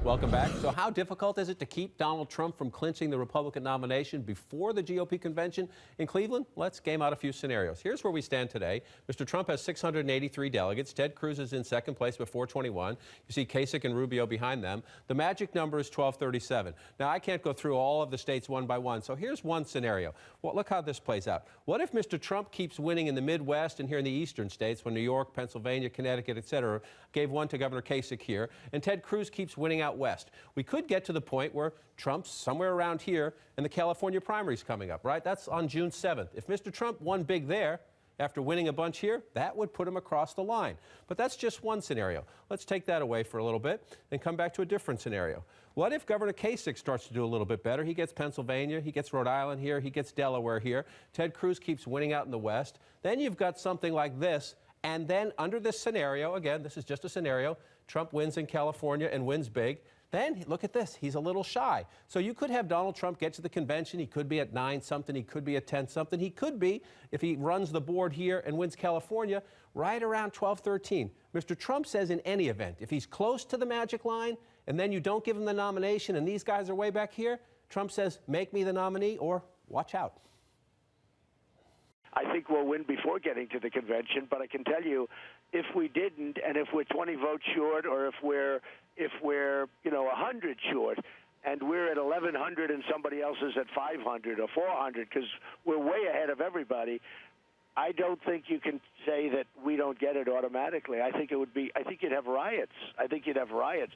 Welcome back. So how difficult is it to keep Donald Trump from clinching the Republican nomination before the GOP convention in Cleveland? Let's game out a few scenarios. Here's where we stand today. Mr. Trump has 683 delegates. Ted Cruz is in second place with 421. You see Kasich and Rubio behind them. The magic number is 1237. Now, I can't go through all of the states one by one, so here's one scenario. Well, look how this plays out. What if Mr. Trump keeps winning in the Midwest and here in the eastern states when New York, Pennsylvania, Connecticut, etc., gave one to Governor Kasich here, and Ted Cruz keeps winning out west? We could get to the point where Trump's somewhere around here and the California primary's coming up, right? That's on June 7th. If Mr. Trump won big there after winning a bunch here, that would put him across the line. But that's just one scenario. Let's take that away for a little bit and come back to a different scenario. What if Governor Kasich starts to do a little bit better? He gets Pennsylvania, he gets Rhode Island here, he gets Delaware here. Ted Cruz keeps winning out in the West. Then you've got something like this. And then under this scenario, again, this is just a scenario, Trump wins in California and wins big. Then look at this, he's a little shy. So you could have Donald Trump get to the convention. He could be at 9-something, he could be at 10-something. He could be, if he runs the board here and wins California, right around 12-13. Mr. Trump says in any event, if he's close to the magic line and then you don't give him the nomination and these guys are way back here, Trump says, make me the nominee or watch out. I think we'll win before getting to the convention, but I can tell you, if we didn't, and if we're 20 votes short, or if we're 100 short, and we're at 1,100 and somebody else is at 500 or 400, because we're way ahead of everybody, I don't think you can say that we don't get it automatically. I think you'd have riots. I think you'd have riots.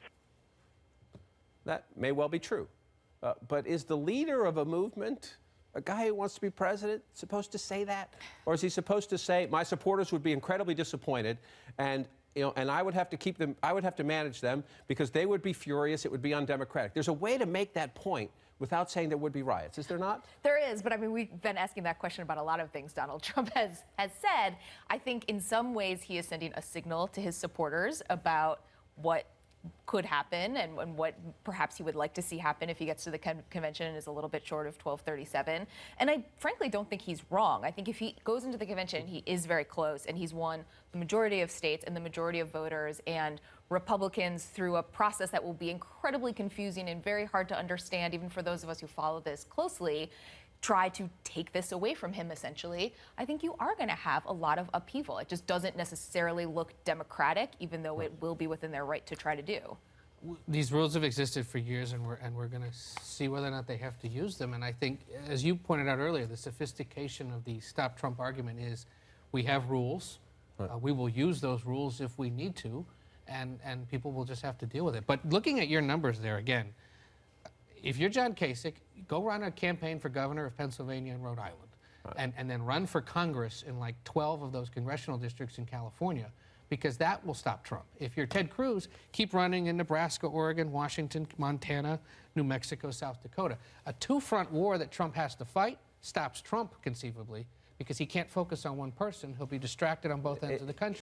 That may well be true, but is the leader of a movement, a guy who wants to be president, supposed to say that? Or is he supposed to say, my supporters would be incredibly disappointed and I would have to keep them, I would have to manage them because they would be furious, it would be undemocratic. There's a way to make that point without saying there would be riots, is there not? There is, but I mean, we've been asking that question about a lot of things Donald Trump has said. I think in some ways he is sending a signal to his supporters about what could happen and what perhaps he would like to see happen if he gets to the convention and is a little bit short of 1237. And I frankly don't think he's wrong. I think if he goes into the convention, he is very close and he's won the majority of states and the majority of voters, and Republicans, through a process that will be incredibly confusing and very hard to understand even for those of us who follow this closely, try to take this away from him, essentially, I think you are going to have a lot of upheaval. It just doesn't necessarily look democratic, even though it will be within their right to try to do. These rules have existed for years, and we're going to see whether or not they have to use them. And I think, as you pointed out earlier, the sophistication of the Stop Trump argument is we have rules. Right. We will use those rules if we need to, and people will just have to deal with it. But looking at your numbers there again, if you're John Kasich, go run a campaign for governor of Pennsylvania and Rhode Island, right, and then run for Congress in like 12 of those congressional districts in California, because that will stop Trump. If you're Ted Cruz, keep running in Nebraska, Oregon, Washington, Montana, New Mexico, South Dakota. A two-front war that Trump has to fight stops Trump, conceivably, because he can't focus on one person. He'll be distracted on both ends of the country.